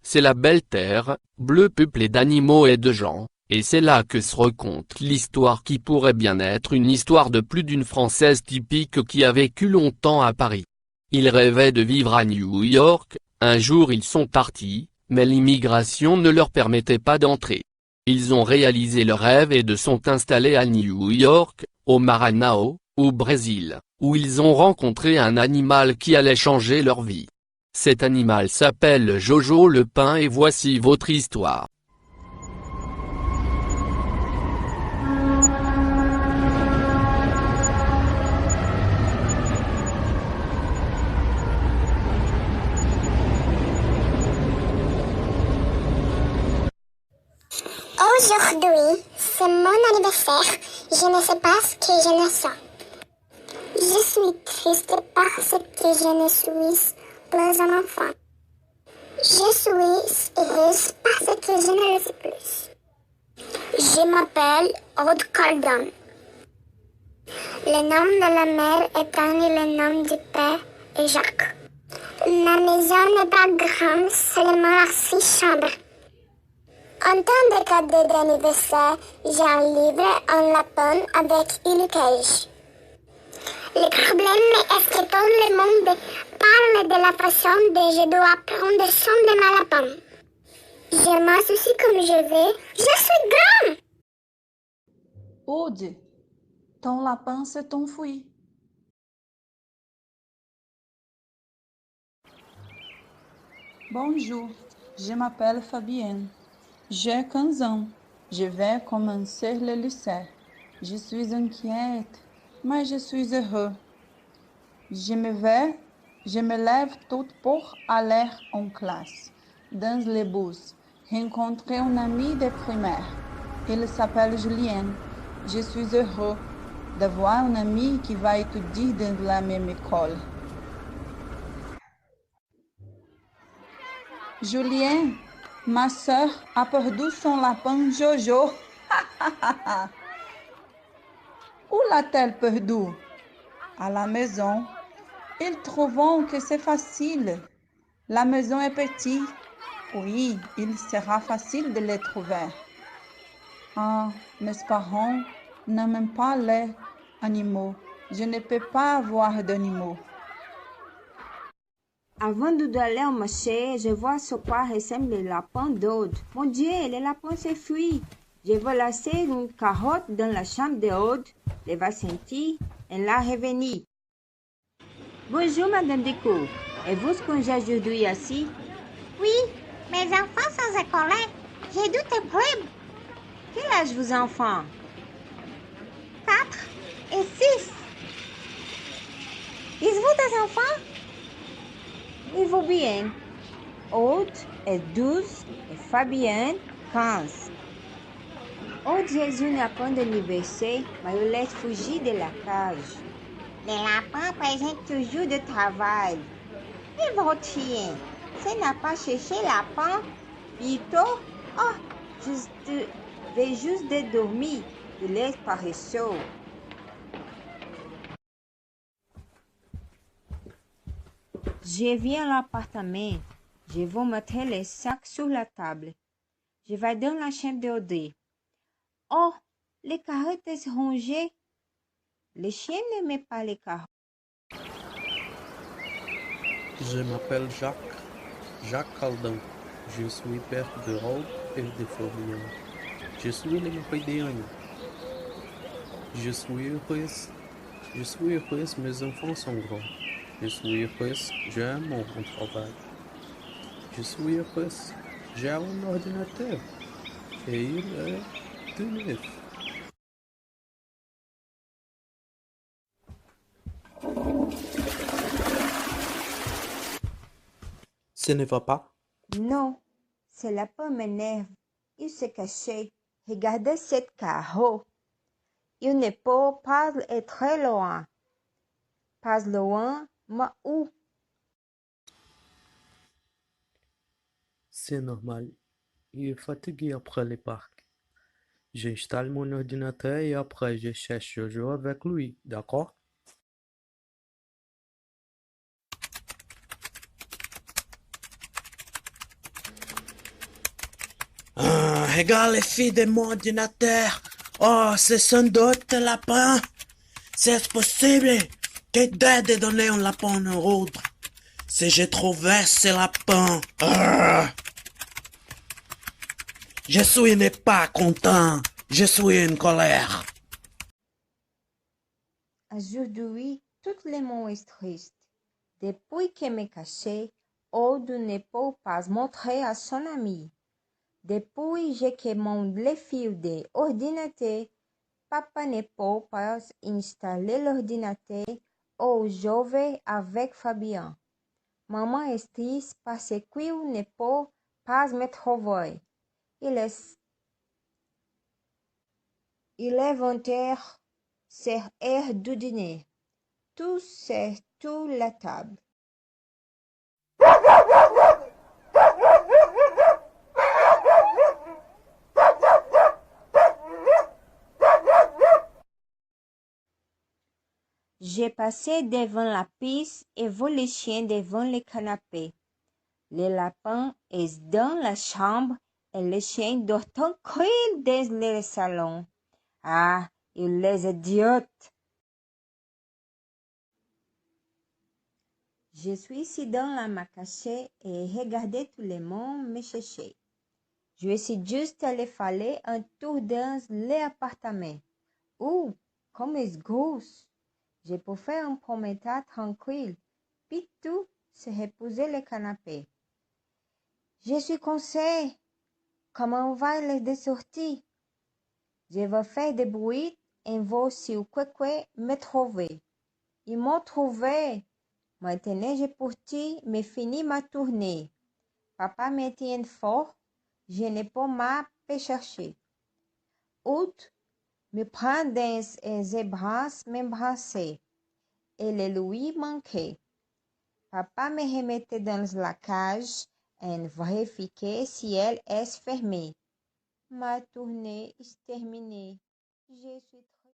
C'est la belle terre, bleue peuplée d'animaux et de gens, et c'est là que se raconte l'histoire qui pourrait bien être une histoire de plus d'une Française typique qui a vécu longtemps à Paris. Ils rêvaient de vivre à New York, un jour ils sont partis, mais l'immigration ne leur permettait pas d'entrer. Ils ont réalisé leur rêve et de sont installés à New York, au Maranhão, au Brésil, où ils ont rencontré un animal qui allait changer leur vie. Cet animal s'appelle Jojo le Pin et voici votre histoire. Aujourd'hui, c'est mon anniversaire. Je ne sais pas ce que je ne sens. Je suis triste parce que je ne suis plus un enfant. Je suis heureuse parce que je ne le suis plus. Je m'appelle Aude Caldon. Le nom de la mère étant le nom du père et Jacques. La maison n'est pas grande, seulement 6 chambres. En temps de cadeau d'anniversaire, j'ai un livre, un lapin avec une cage. Le problème est que tout le monde parle de la façon dont je dois prendre soin de ma lapin. Je m'associe comme je veux. Je suis grand! Aude, ton lapin s'est enfui. Bonjour, je m'appelle Fabienne. J'ai 15 ans. Je vais commencer le lycée. Je suis inquiète, mais je suis heureux. Je me lève toute pour aller en classe. Dans le bus, rencontrer un ami de primaire. Il s'appelle Julien. Je suis heureux d'avoir un ami qui va étudier dans la même école. Julien, ma sœur a perdu son lapin Jojo. Où l'a-t-elle perdu? À la maison. Ils trouveront que c'est facile. La maison est petite. Oui, il sera facile de les trouver. Ah, mes parents n'aiment pas les animaux. Je ne peux pas avoir d'animaux. Avant d'aller au marché, je vois ce quoi ressemble le lapin d'Aude. Mon Dieu, le lapin s'est fui. Je vais laisser une carotte dans la chambre d'Aude. Elle va sentir et la revenir. Bonjour, Madame Deco. Et vous congé aujourd'hui ici? Oui, mes enfants sont écoliers. J'ai dû te prendre Quel âge vos enfants? 4 et 6. Êtes-vous des enfants? Ils vont bien. Aude est 12 et Fabienne 15. Aude est une lapin d'anniversaire, mais elle laisse fugir de la cage. Les lapins présentent toujours du travail. Et votre chien? Ce n'a pas cherché lapin? Plutôt? Oh, vais juste de dormir. Il est paresseux. Je viens à l'appartement. Je vais mettre les sacs sur la table. Je vais dans la chambre d'Audrey. Oh, les carottes sont rongées. Les chiens n'aiment pas les carottes. Je m'appelle Jacques Caldão. Je suis père de Rob et de Florian. Je suis le mari d'Anne. Je suis heureuse, mes enfants sont grands. Je suis heureuse, j'aime mon travail. Je suis heureuse, j'ai un ordinateur et il est tout neuf. Ce ne va pas? Non, ce lapin m'énerve. Il s'est caché. Regardez cette carreau. Il ne peut pas être très loin. Pas loin, mais où? C'est normal. Il est fatigué après le parc. J'installe mon ordinateur et après je cherche Jojo avec lui, d'accord? regarde les filles de mon ordinateur. Oh, c'est sans doute un lapin. C'est possible. Quelle idée de donner un lapin à un autre. Si j'ai trouvé ce lapin. Je suis pas content. Je suis en colère. Aujourd'hui, tout le monde est triste. Depuis que me caché, Aude ne peut pas montrer à son ami. Depuis que monte le fil de ordinateur, papa ne peut pas installer l'ordinateur ou jouer avec Fabien. Maman est triste parce qu'il ne peut pas me trouver. Il est 20h, c'est l'heure du dîner. Tout c'est sur la table. J'ai passé devant la piste et vu le chien devant le canapé. Le lapin est dans la chambre et le chien dort tranquille dans le salon. Ah, il est idiote! Je suis ici dans la macaché et regardez tout le monde me chercher. Je suis juste allé faire un tour dans l'appartement. Oh, comme est grosse! Je peux faire un promenade tranquille, puis tout se reposer le canapé. Je suis coincée. Comment va les sorties? Je vais faire des bruits et voir si quelqu'un me trouve. Ils m'ont trouvé. Maintenant, j'ai parti, mais fini ma tournée. Papa me tient fort. Je n'ai pas ma chercher. Aude me prend dans ses bras, m'embrasser. Et le lui manquait. Papa me remettait dans la cage et vérifiait si elle est fermée. Ma tournée est terminée. Je suis très...